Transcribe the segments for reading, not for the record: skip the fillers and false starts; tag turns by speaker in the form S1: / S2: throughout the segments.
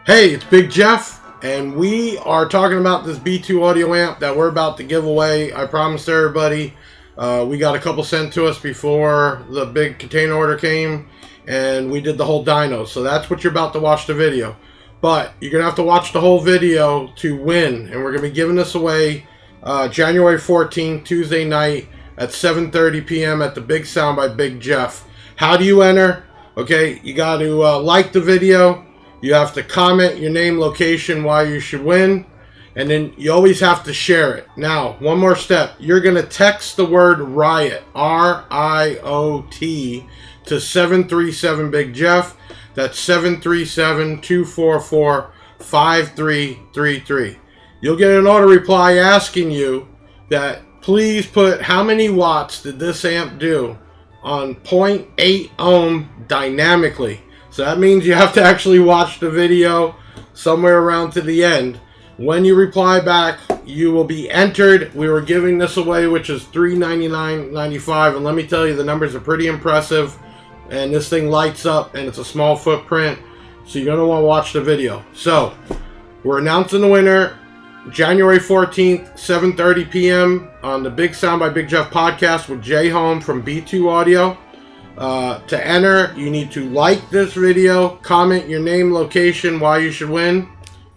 S1: Hey, it's Big Jeff, and we are talking about this B2 audio amp that we're about to give away. I promised everybody. We got a couple sent to us before the big container order came, and we did the whole dyno. So that's what you're about to watch the video. But you're going to have to watch the whole video to win, and we're going to be giving this away January 14th, Tuesday night at 7:30 p.m. at the Big Sound by Big Jeff. How do you enter? Okay, you got to like the video. You have to comment your name, location, why you should win, and then you always have to share it. Now, one more step. You're going to text the word RIOT, R-I-O-T, to 737 Big Jeff. That's 737-244-5333. You'll get an auto reply asking you that please put how many watts did this amp do on 0.8 ohm dynamically. So that means you have to actually watch the video somewhere around to the end. When you reply back, you will be entered. We were giving this away, which is $399.95, and let me tell you, the numbers are pretty impressive. And this thing lights up, and it's a small footprint, so you're gonna want to watch the video. So we're announcing the winner January 14th, 7:30 p.m. on the Big Sound by Big Jeff podcast with Jay Home from B2 Audio. To enter, you need to like this video, comment your name, location, why you should win.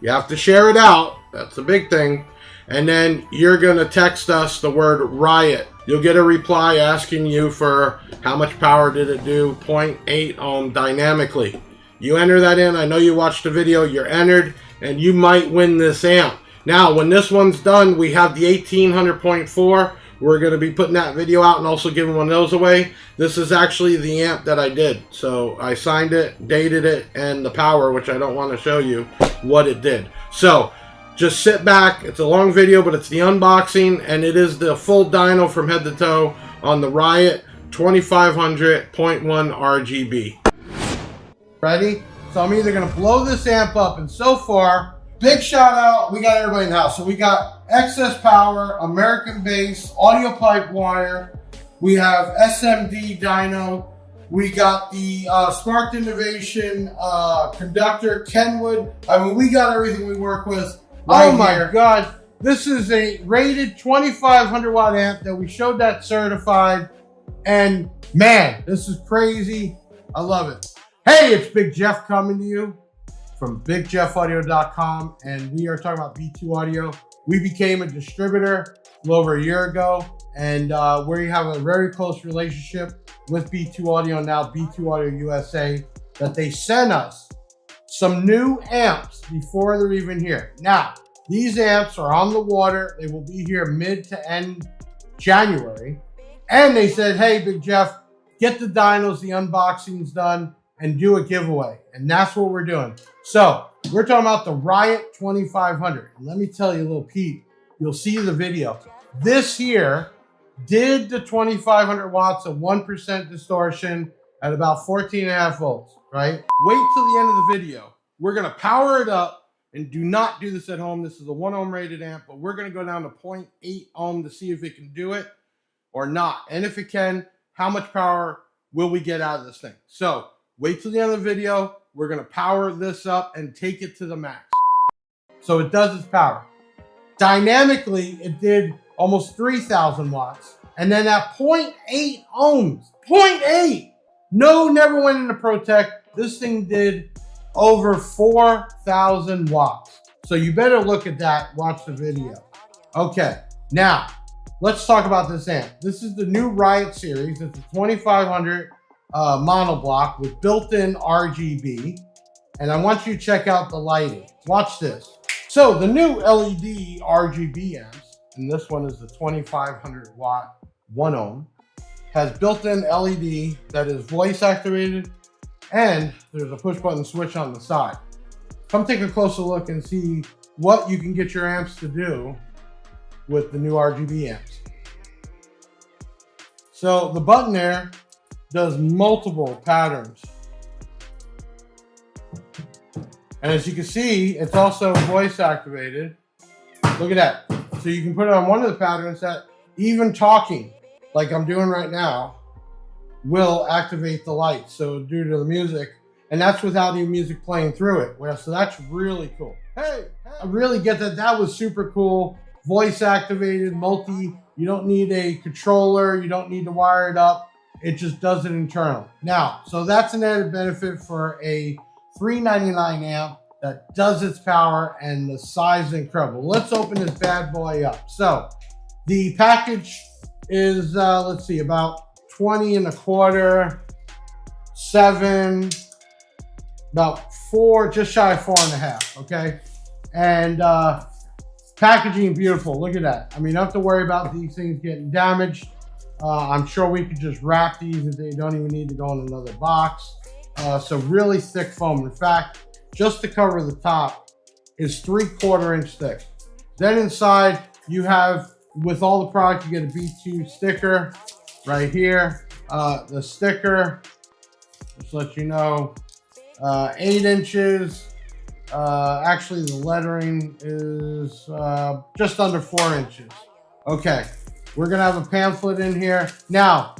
S1: You have to share it out. That's the big thing. And then you're going to text us the word RIOT. You'll get a reply asking you for how much power did it do, 0.8 ohm dynamically. You enter that in. I know you watched the video. You're entered, and you might win this amp. Now, when this one's done, we have the 1800.4. We're going to be putting that video out and also giving one of those away. This is actually the amp that I did. So I signed it, dated it, and the power, which I don't want to show you what it did. So just sit back. It's a long video, but it's the unboxing, and it is the full dyno from head to toe on the RIOT 2500.1 RGB. Ready? So I'm either going to blow this amp up, and so far, big shout out, we got everybody in the house. So we got excess power, American bass, audio pipe wire. We have SMD dyno. We got the Sparked Innovation conductor, Kenwood. I mean, we got everything we work with. Right, oh my here. God. This is a rated 2500 watt amp that we showed that certified. And man, this is crazy. I love it. Hey, it's Big Jeff coming to you from BigJeffAudio.com, and we are talking about B2 Audio. We became a distributor a little over a year ago, and we have a very close relationship with B2 Audio, now B2 Audio USA, that they sent us some new amps before they're even here. Now, these amps are on the water. They will be here mid to end January, and they said, hey, Big Jeff, get the dynos, the unboxings done, and do a giveaway. And that's what we're doing. So we're talking about the RIOT 2500. And let me tell you a little peep. You'll see the video. This here did the 2500 watts of 1% distortion at about 14.5 volts, right? Wait till the end of the video. We're going to power it up, and do not do this at home. This is a 1 ohm rated amp, but we're going to go down to 0.8 ohm to see if it can do it or not. And if it can, how much power will we get out of this thing? So wait till the end of the video. We're going to power this up and take it to the max. So it does its power. Dynamically, it did almost 3,000 watts. And then at 0.8 ohms, 0.8. No, never went into Protect. This thing did over 4,000 watts. So you better look at that, watch the video. Okay, now let's talk about this amp. This is the new RIOT series. It's a 2500 monoblock with built-in RGB, and I want you to check out the lighting. Watch this. So the new LED RGB amps, and this one is the 2500 watt 1 ohm, has built-in LED that is voice activated, and there's a push button switch on the side. Come take a closer look and see what you can get your amps to do with the new RGB amps. So the button there does multiple patterns. And as you can see, it's also voice activated. Look at that. So you can put it on one of the patterns that even talking, like I'm doing right now, will activate the lights. So due to the music, and that's without any music playing through it. Well, so that's really cool. Hey, I really get that. That was super cool. Voice activated, multi. You don't need a controller. You don't need to wire it up. It just does it internal. Now, so that's an added benefit for a $399 amp that does its power, and the size is incredible. Let's open this bad boy up. So the package is, let's see, about 20 and a quarter, 7, about 4, just shy of 4.5, okay? And packaging beautiful, look at that. I mean, you don't have to worry about these things getting damaged. I'm sure we could just wrap these if they don't even need to go in another box. So really thick foam. In fact, just to cover the top is 3/4 inch thick. Then inside you have, with all the product, you get a B2 sticker right here. The sticker, just to let you know, 8 inches. Actually, the lettering is just under 4 inches. Okay, we're gonna have a pamphlet in here. Now,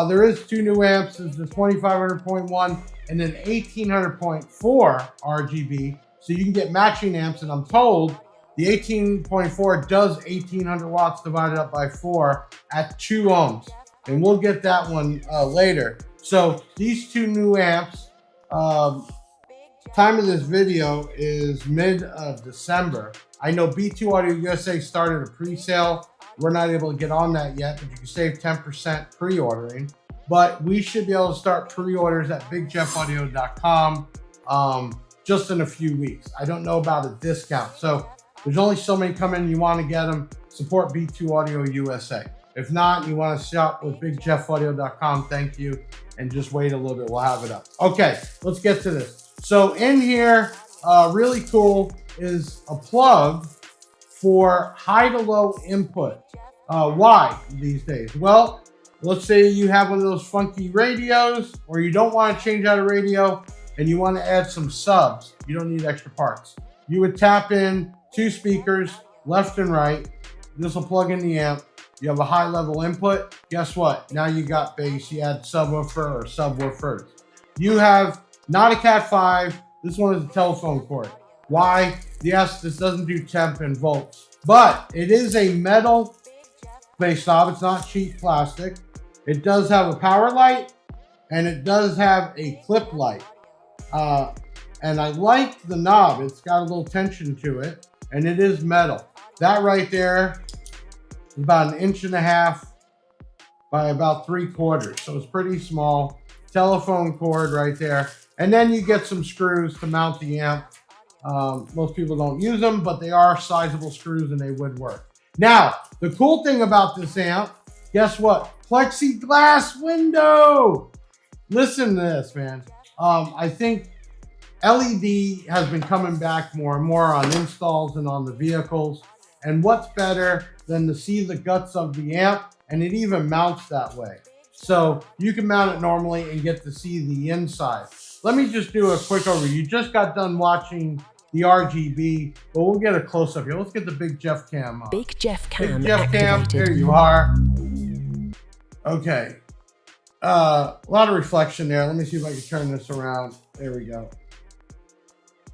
S1: there is 2 new amps. There's the 2500.1 and then 1800.4 RGB. So you can get matching amps, and I'm told the 18.4 does 1800 watts divided up by 4 at 2 ohms. And we'll get that one later. So these 2 new amps, time of this video is mid of December. I know B2 Audio USA started a pre-sale. We're not able to get on that yet, but you can save 10% pre-ordering. But we should be able to start pre-orders at bigjeffaudio.com just in a few weeks. I don't know about a discount. So there's only so many coming. You want to get them, support B2 Audio USA. If not, you want to shop with bigjeffaudio.com, thank you. And just wait a little bit, we'll have it up. Okay, let's get to this. So in here, really cool, is a plug for high to low input. Why these days? Well, let's say you have one of those funky radios, or you don't want to change out a radio and you want to add some subs. You don't need extra parts. You would tap in 2 speakers, left and right. This will plug in the amp. You have a high level input. Guess what? Now you got bass. You add subwoofer or subwoofers. You have not a Cat 5. This one is a telephone cord. Why? Yes, this doesn't do temp and volts, but it is a metal bass knob. It's not cheap plastic. It does have a power light, and it does have a clip light. And I like the knob. It's got a little tension to it, and it is metal. That right there is about 1.5 inches by about 3/4. So it's pretty small. Telephone cord right there. And then you get some screws to mount the amp. Most people don't use them, but they are sizable screws and they would work. Now, the cool thing about this amp, guess what? Plexiglass window. Listen to this, man. I think LED has been coming back more and more on installs and on the vehicles. And what's better than to see the guts of the amp? And it even mounts that way. So you can mount it normally and get to see the inside. Let me just do a quick overview. You just got done watching the RGB, but we'll get a close-up here. Let's get the Big Jeff cam on.
S2: Big Jeff cam.
S1: Big Jeff cam, there you are. Okay. A lot of reflection there. Let me see if I can turn this around. There we go.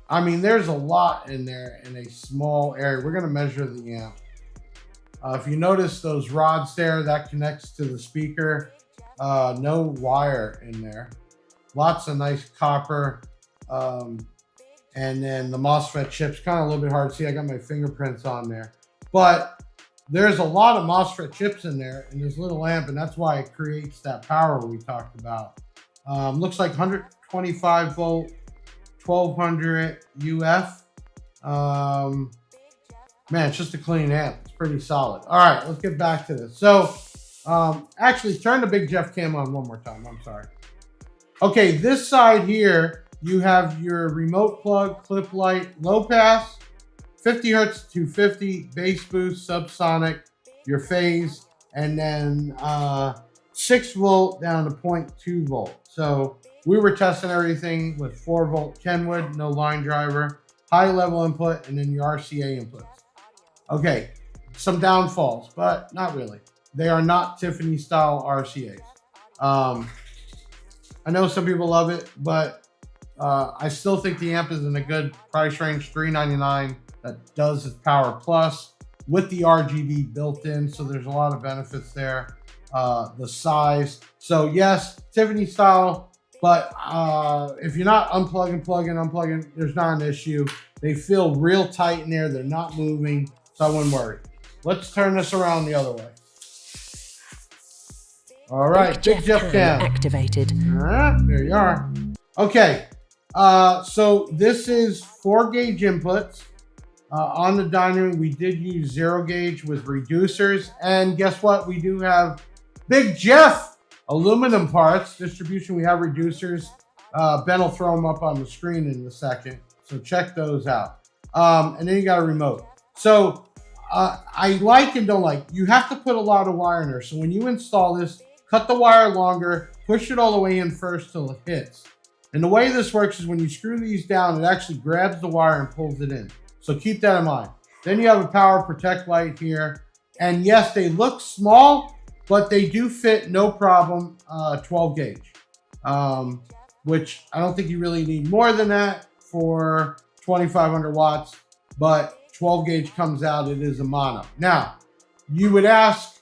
S1: I mean, there's a lot in there in a small area. We're going to measure the amp. If you notice those rods there, that connects to the speaker. No wire in there. Lots of nice copper. And then the MOSFET chips, kind of a little bit hard to see. I got my fingerprints on there. But there's a lot of MOSFET chips in there in this little amp, and that's why it creates that power we talked about. Looks like 125 volt, 1200 UF. Man, it's just a clean amp. It's pretty solid. All right, let's get back to this. So, actually, turn the Big Jeff cam on one more time. I'm sorry. Okay, this side here, you have your remote plug, clip light, low pass, 50 hertz to 250, bass boost, subsonic, your phase, and then 6 volt down to 0.2 volt. So we were testing everything with 4 volt Kenwood, no line driver, high level input, and then your RCA inputs. Okay, some downfalls, but not really. They are not Tiffany style RCAs. I know some people love it, but I still think the amp is in a good price range, $399. That does its Power Plus with the RGB built in, so there's a lot of benefits there. The size, so yes, Tiffany style, but if you're not unplugging, there's not an issue. They feel real tight in there. They're not moving, so I wouldn't worry. Let's turn this around the other way. All right, Big Jeff cam
S2: activated.
S1: There you are. Okay, so this is 4-gauge inputs. On the Dyno, we did use 0-gauge with reducers, and guess what? We do have Big Jeff aluminum parts distribution. We have reducers. Ben will throw them up on the screen in a second, so check those out. And then you got a remote. So I like and don't like. You have to put a lot of wire in there. So when you install this, cut the wire longer, push it all the way in first till it hits. And the way this works is when you screw these down, it actually grabs the wire and pulls it in. So keep that in mind. Then you have a power protect light here. And yes, they look small, but they do fit no problem, 12 gauge, which I don't think you really need more than that for 2,500 watts, but 12 gauge comes out, it is a mono. Now, you would ask,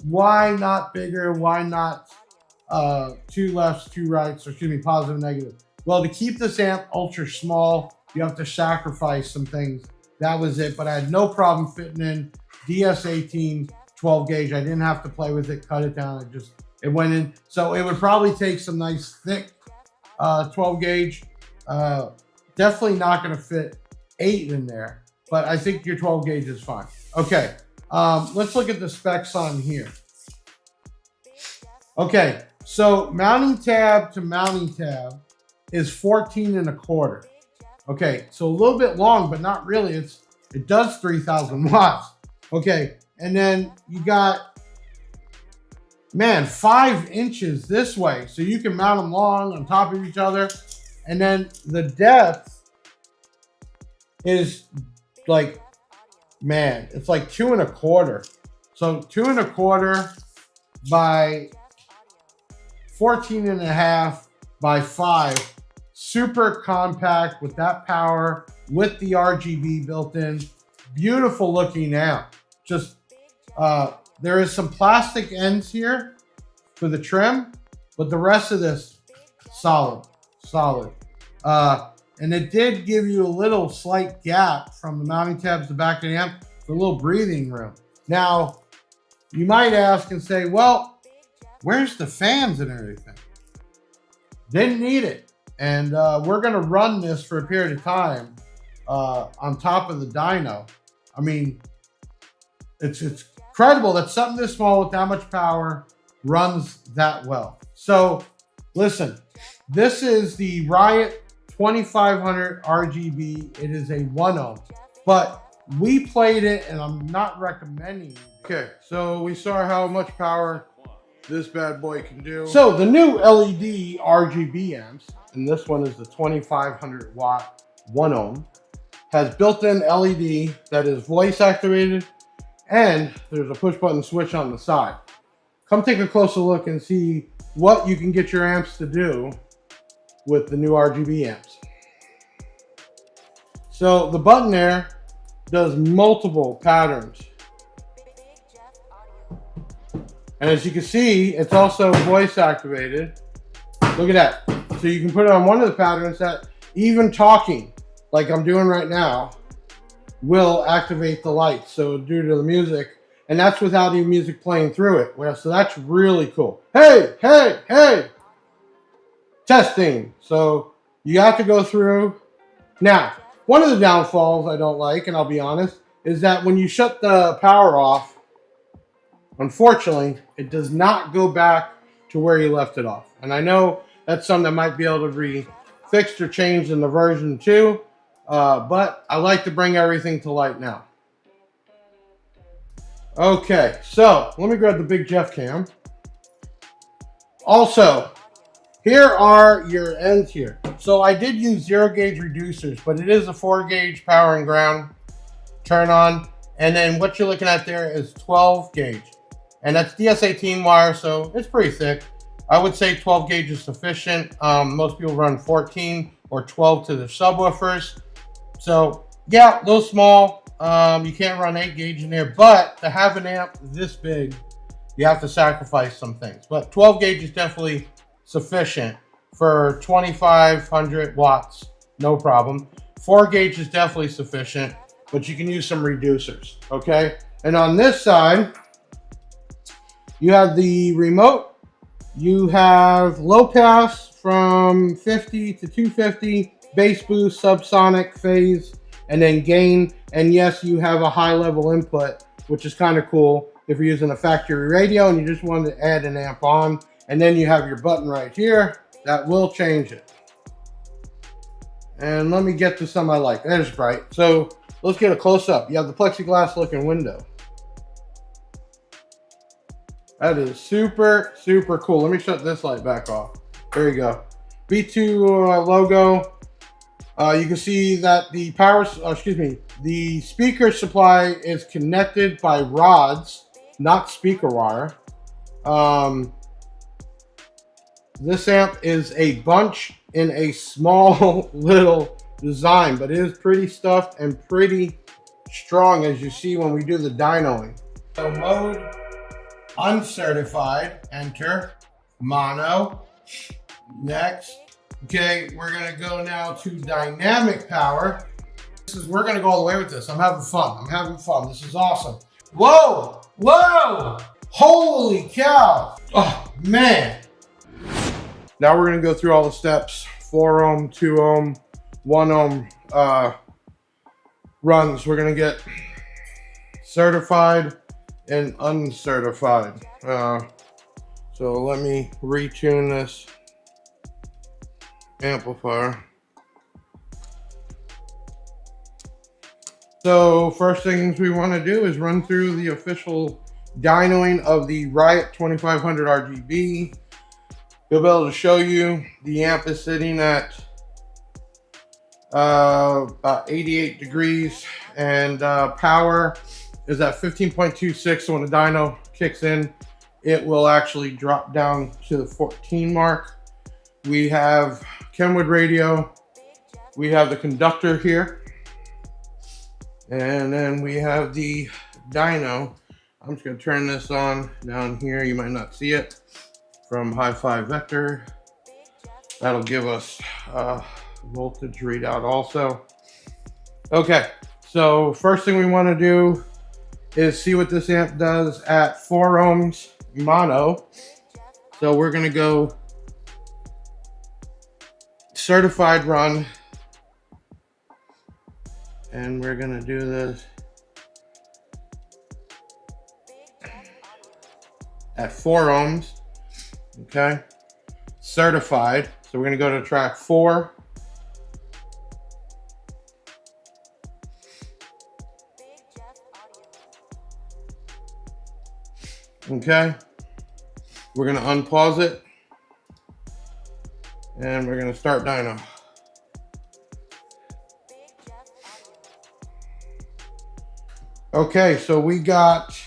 S1: why not bigger? Why not 2 lefts, 2 rights, or excuse me, positive, negative? Well, to keep this amp ultra small, you have to sacrifice some things. That was it, but I had no problem fitting in DS18 12 gauge. I didn't have to play with it, cut it down. It went in. So it would probably take some nice thick 12 gauge. Definitely not going to fit 8 in there, but I think your 12 gauge is fine. Okay, let's look at the specs on here. Okay, so mounting tab to mounting tab is 14.25. Okay, so a little bit long, but not really. It does 3,000 watts. Okay, and then you got, man, 5 inches this way. So you can mount them long on top of each other. And then the depth is like, man, it's like 2.25. So 2.25 by 14.5 by 5. Super compact with that power, with the RGB built in. Beautiful looking amp. Just, there is some plastic ends here for the trim, but the rest of this, solid. And it did give you a little slight gap from the mounting tabs to the back of the amp for a little breathing room. Now, you might ask and say, well, where's the fans and everything? Didn't need it. And we're going to run this for a period of time on top of the Dyno. I mean, it's incredible that something this small with that much power runs that well. So listen, this is the RIOT 2500 RGB. It is a 1 ohm, but we played it and I'm not recommending it. Okay, so we saw how much power this bad boy can do. So the new LED RGB amps, and this one is the 2500 watt 1 ohm, has built-in LED that is voice activated, and there's a push button switch on the side. Come take a closer look and see what you can get your amps to do with the new RGB amps. So the button there does multiple patterns. And as you can see, it's also voice activated. Look at that. So you can put it on one of the patterns that even talking, like I'm doing right now, will activate the lights. So due to the music, and that's without even music playing through it. Well, so that's really cool. Hey, hey, hey! Testing. So you have to go through. Now, one of the downfalls I don't like, and I'll be honest, is that when you shut the power off, unfortunately, it does not go back to where you left it off. And I know that's something that might be able to be fixed or changed in the version 2, but I like to bring everything to light now. Okay, so let me grab the Big Jeff cam. Also, here are your ends here. So I did use 0 gauge reducers, but it is a 4 gauge power and ground turn on. And then what you're looking at there is 12 gauge. And that's DS18 wire, so it's pretty thick. I would say 12 gauge is sufficient. Most people run 14, or 12 to the subwoofers. So yeah, a little small. You can't run 8 gauge in there, but to have an amp this big, you have to sacrifice some things. But 12 gauge is definitely sufficient for 2,500 watts, no problem. 4 gauge is definitely sufficient, but you can use some reducers, okay? And on this side, you have the remote. You have low pass from 50 to 250, bass boost, subsonic, phase, and then gain. And yes, you have a high level input, which is kind of cool if you're using a factory radio and you just want to add an amp on. And then you have your button right here that will change it. And let me get to some I like. That is bright. So let's get a close up. You have the plexiglass looking window. That is super, super cool. Let me shut this light back off. There you go. B2 logo. You can see that the the speaker supply is connected by rods, not speaker wire. This amp is a bunch in a small little design, but it is pretty stuffed and pretty strong, as you see when we do the dynoing. So mode uncertified, enter, mono, next. Okay, we're gonna go now to dynamic power. We're gonna go all the way with this. I'm having fun, This is awesome. Whoa, whoa, holy cow. Oh man. Now we're gonna go through all the steps, 4 ohm, 2 ohm, 1 ohm runs. We're gonna get certified and uncertified. So let me retune this amplifier. So first things we want to do is run through the official dynoing of the RIOT 2500 RGB. You'll be able to show you the amp is sitting at about 88 degrees, and power is at 15.26. So when the dyno kicks in, it will actually drop down to the 14 mark. We have Kenwood radio. We have the conductor here. And then we have the dyno. I'm just gonna turn this on down here. You might not see it from Hi-Fi Vector. That'll give us voltage readout also. Okay, so first thing we wanna do is see what this amp does at 4 ohms mono. So we're gonna go certified run, and we're gonna do this at 4 ohms, okay? Certified, so we're gonna go to track 4. Okay, we're gonna unpause it, and we're gonna start dyno. Okay, so we got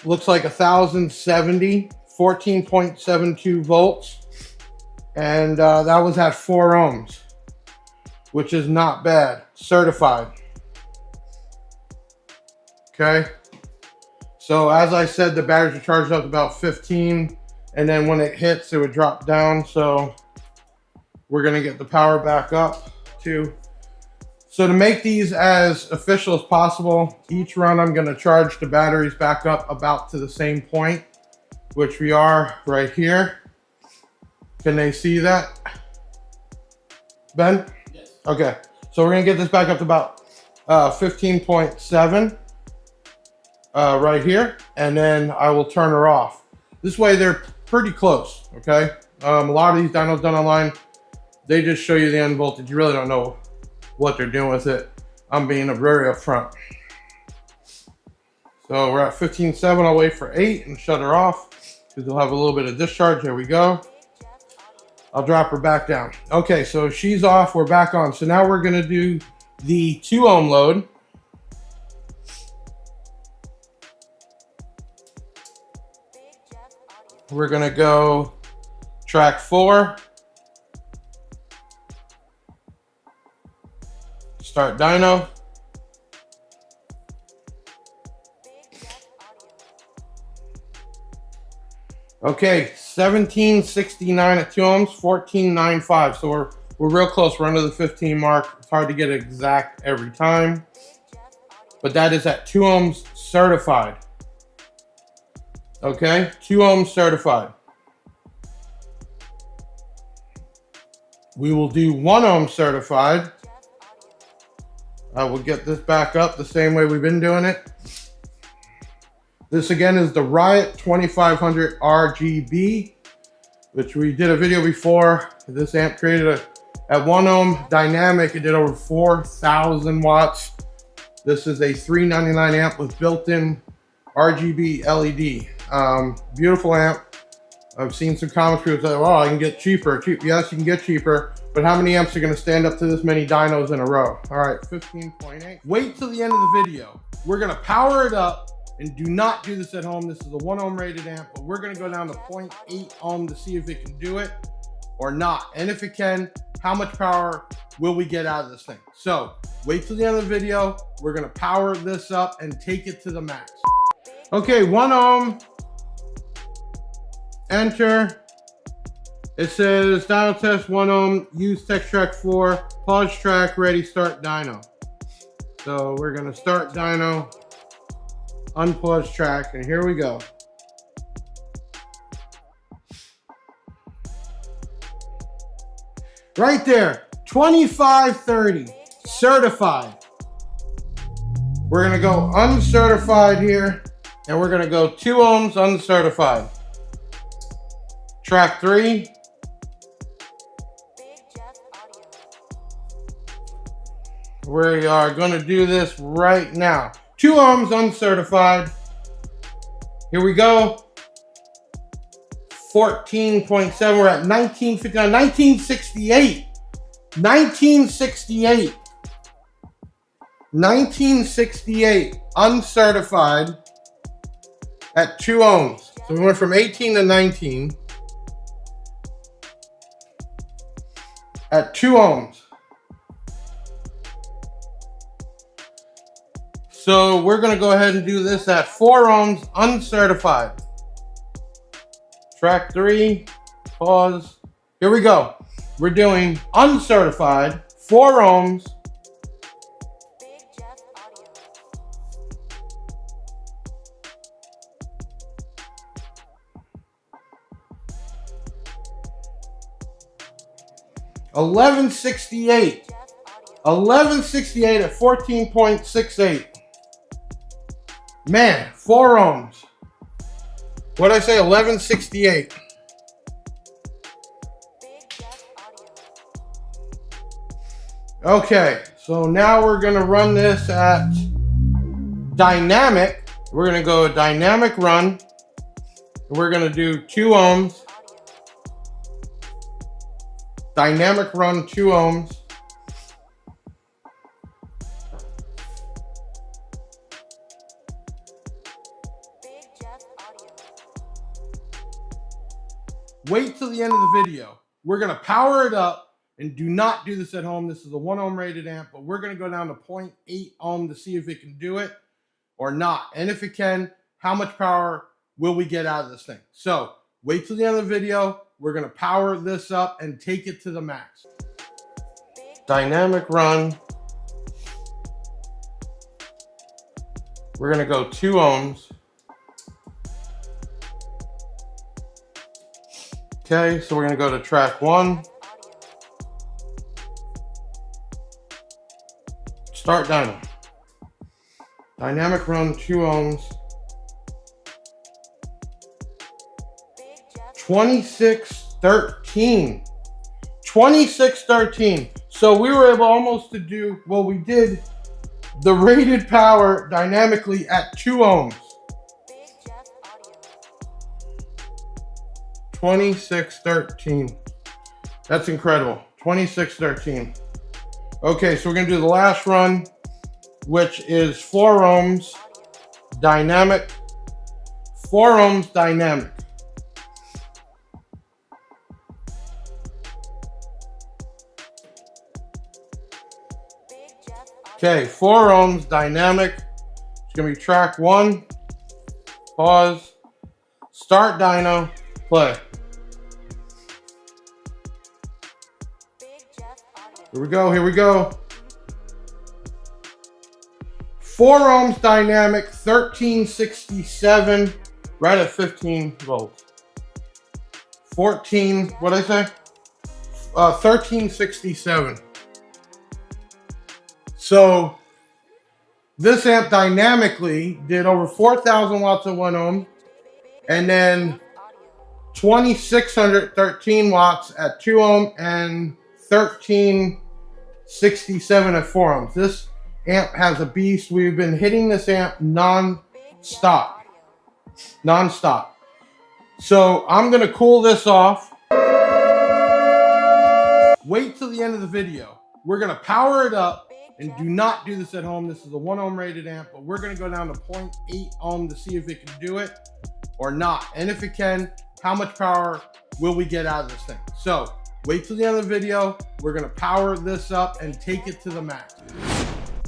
S1: looks like 1070, 14.72 volts, and that was at 4 ohms, which is not bad. Certified. Okay, so as I said, the batteries are charged up to about 15, and then when it hits, it would drop down. So we're gonna get the power back up too. So to make these as official as possible, each run I'm gonna charge the batteries back up about to the same point, which we are right here. Can they see that, Ben?
S2: Yes.
S1: Okay, so we're gonna get this back up to about 15.7 right here, and then I will turn her off. This way they're pretty close, okay? A lot of these dynos done online, they just show you the end voltage. You really don't know what they're doing with it. I'm being very upfront. So we're at 15.7. I'll wait for 8 and shut her off because we'll have a little bit of discharge. There we go. I'll drop her back down. Okay, so she's off. We're back on. So now we're gonna do the 2 ohm load. We're gonna go Track 4. Start dyno. Okay, 1769 at 2 ohms, 1495. So we're real close. We're under the 15 mark. It's hard to get it exact every time, but that is at 2 ohms certified. Okay, 2 ohms certified. We will do 1 ohm certified. I will get this back up the same way we've been doing it. This again is the RIOT 2500 RGB, which we did a video before. This amp created at 1 ohm dynamic, it did over 4,000 watts. This is a $399 amp with built-in RGB LED. Beautiful amp. I've seen some comments people say, "Oh, I can get cheaper." Yes, you can get cheaper, but how many amps are going to stand up to this many dynos in a row? All right, 15.8. Wait till the end of the video. We're going to power it up, and do not do this at home. This is a 1 ohm rated amp, but we're going to go down to 0.8 ohm to see if it can do it or not. And if it can, how much power will we get out of this thing? So wait till the end of the video. We're going to power this up and take it to the max. Okay, 1 ohm. Enter. It says dyno test 1 ohm, use text track 4, pause track, ready, start dyno. So we're gonna start dyno, unpause track, and here we go. Right there, 2530, certified. We're gonna go uncertified here, and we're gonna go 2 ohms uncertified. Track 3. We are going to do this right now. 2 ohms uncertified. Here we go. 14.7. We're at 1959. 1968. 1968. 1968. Uncertified at 2 ohms. So we went from 18 to 19. At 2 ohms. So we're going to go ahead and do this at 4 ohms uncertified. Track 3, pause. Here we go. We're doing uncertified, 4 ohms. $1168 at 14.68. Man, 4 ohms. What'd I say? 1168. Okay, so now we're gonna run this at dynamic. We're gonna go dynamic run. We're gonna do 2 ohms. Dynamic run 2 ohms. Wait till the end of the video. We're going to power it up, and do not do this at home. This is a 1 ohm rated amp, but we're going to go down to 0.8 ohm to see if it can do it or not. And if it can, how much power will we get out of this thing? So wait till the end of the video. We're going to power this up and take it to the max. Dynamic run. We're going to go 2 ohms. Okay, so we're going to go to track 1. Start dyno. Dynamic run 2 ohms. 2613. 2613. So we were able almost to do, well, we did the rated power dynamically at 2 ohms. 2613. That's incredible. 2613. Okay, so we're going to do the last run, which is 4 ohms dynamic. 4 ohms dynamic. Okay, 4 ohms dynamic. It's gonna be track 1. Pause. Start dyno. Play. Here we go. Here we go. 4 ohms dynamic, 1367, right at 15 volts. 14. What did I say? 1367. So this amp dynamically did over 4,000 watts at 1 ohm, and then 2,613 watts at 2 ohm and 1367 at 4 ohms. This amp has a beast. We've been hitting this amp non-stop. So I'm gonna cool this off. Wait till the end of the video. We're gonna power it up. And do not do this at home. This is a 1 ohm rated amp, but we're gonna go down to 0.8 ohm to see if it can do it or not. And if it can, how much power will we get out of this thing? So wait till the end of the video. We're gonna power this up and take it to the max.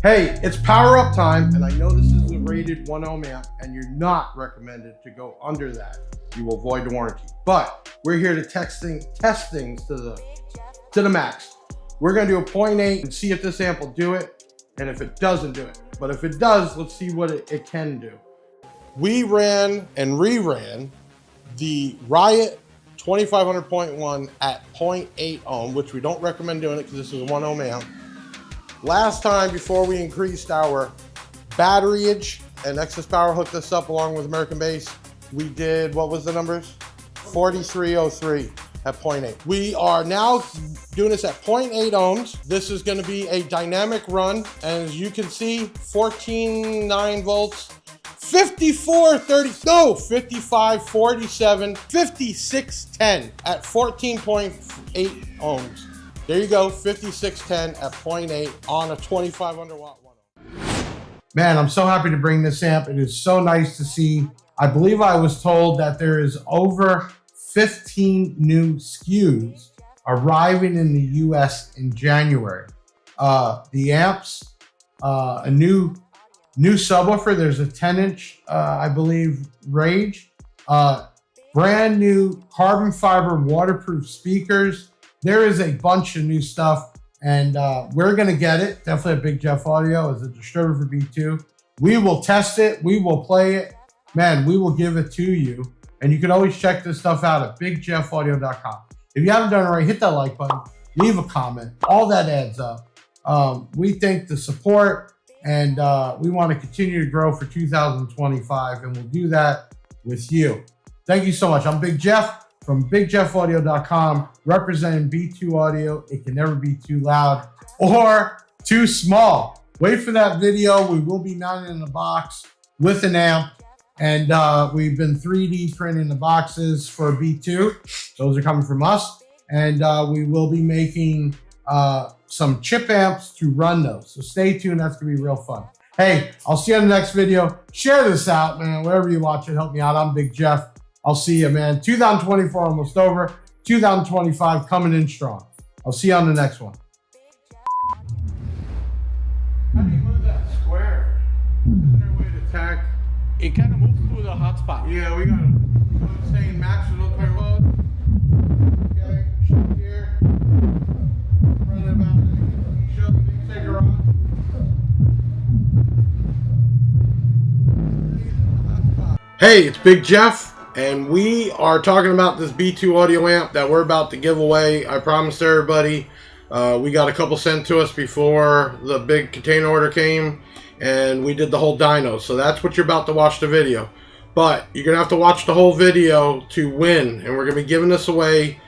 S1: Hey, it's power up time, and I know this is a rated 1 ohm amp, and you're not recommended to go under that. You will void the warranty. But we're here to test things to the max. We're gonna do a 0.8 and see if this amp will do it, and if it doesn't do it. But if it does, let's see what it can do. We ran and reran the RIOT 2500.1 at 0.8 ohm, which we don't recommend doing it because this is a 1 ohm amp. Last time, before we increased our batteryage and excess power, hooked this up along with American Base, we did, what was the numbers? 4303 at 0.8. We are now doing this at 0.8 ohms. This is gonna be a dynamic run. And as you can see, 14.9 volts, 55.47, 56.10 at 14.8 ohms. There you go, 56.10 at 0.8 on a 2,500 watt 1 ohm. Man, I'm so happy to bring this amp. It is so nice to see. I believe I was told that there is over 15 new SKUs arriving in the US in January. The amps, a new subwoofer. There's a 10-inch, I believe, Rage. Brand new carbon fiber waterproof speakers. There is a bunch of new stuff, and we're gonna get it. Definitely at Big Jeff Audio as a distributor for B2. We will test it. We will play it. Man, we will give it to you. And you can always check this stuff out at bigjeffaudio.com. If you haven't done it already, hit that like button, leave a comment. All that adds up. We thank the support, and we want to continue to grow for 2025, and we'll do that with you. Thank you so much. I'm Big Jeff from bigjeffaudio.com, representing B2 Audio. It can never be too loud or too small. Wait for that video. We will be mounted in a box with an amp. And we've been 3D printing the boxes for B2. Those are coming from us. And we will be making some chip amps to run those. So stay tuned. That's going to be real fun. Hey, I'll see you in the next video. Share this out, man. Wherever you watch it, help me out. I'm Big Jeff. I'll see you, man. 2024 almost over. 2025 coming in strong. I'll see you on the next one. How do you move that square? Is there a way to tack? It kind of moves through the hotspot. Yeah, we got it. So it's saying max is okay, load. Okay, shift here. Run it about. Show the big sticker on. Hey, it's Big Jeff, and we are talking about this B2 audio amp that we're about to give away. I promised everybody. We got a couple sent to us before the big container order came. And we did the whole dyno, so that's what you're about to watch the video. But you're gonna have to watch the whole video to win, and we're gonna be giving this away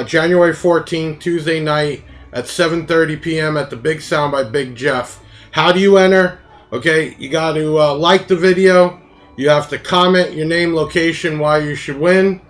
S1: January 14th, Tuesday night at 7:30 p.m. at the Big Sound by Big Jeff. How do you enter? Okay, you got to like the video. You have to comment your name, location, why you should win,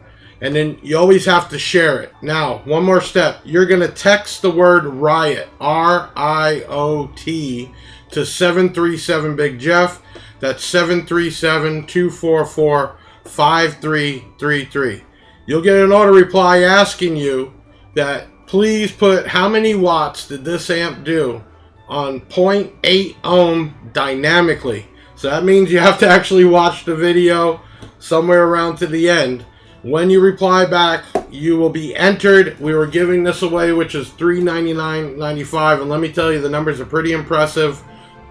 S1: and then you always have to share it. Now, one more step. You're gonna text the word RIOT, R-I-O-T, to 737 Big Jeff. That's 737-244-5333. You'll get an auto reply asking you that please put how many watts did this amp do on 0.8 ohm dynamically. So that means you have to actually watch the video somewhere around to the end. When you reply back, you will be entered. We were giving this away, which is $399.95, and let me tell you, the numbers are pretty impressive,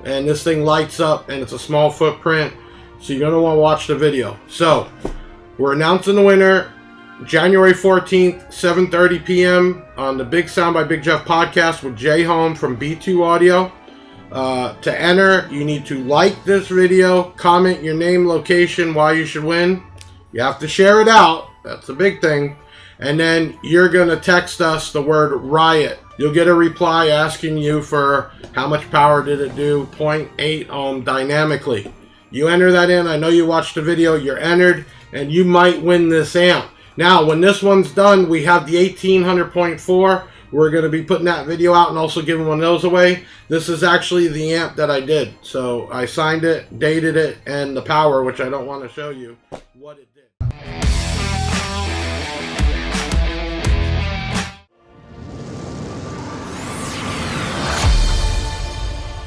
S1: and this thing lights up, and it's a small footprint, so you're going to want to watch the video. So we're announcing the winner January 14th, 7:30 p.m. on the Big Sound by Big Jeff podcast with Jay Home from B2 Audio. To enter, you need to like this video, comment your name, location, why you should win. You have to share it out. That's a big thing. And then you're going to text us the word RIOT. You'll get a reply asking you for how much power did it do, 0.8 ohm dynamically. You enter that in. I know you watched the video. You're entered, and you might win this amp. Now, when this one's done, we have the 1800.4. We're going to be putting that video out and also giving one of those away. This is actually the amp that I did. So I signed it, dated it, and the power, which I don't want to show you what it did.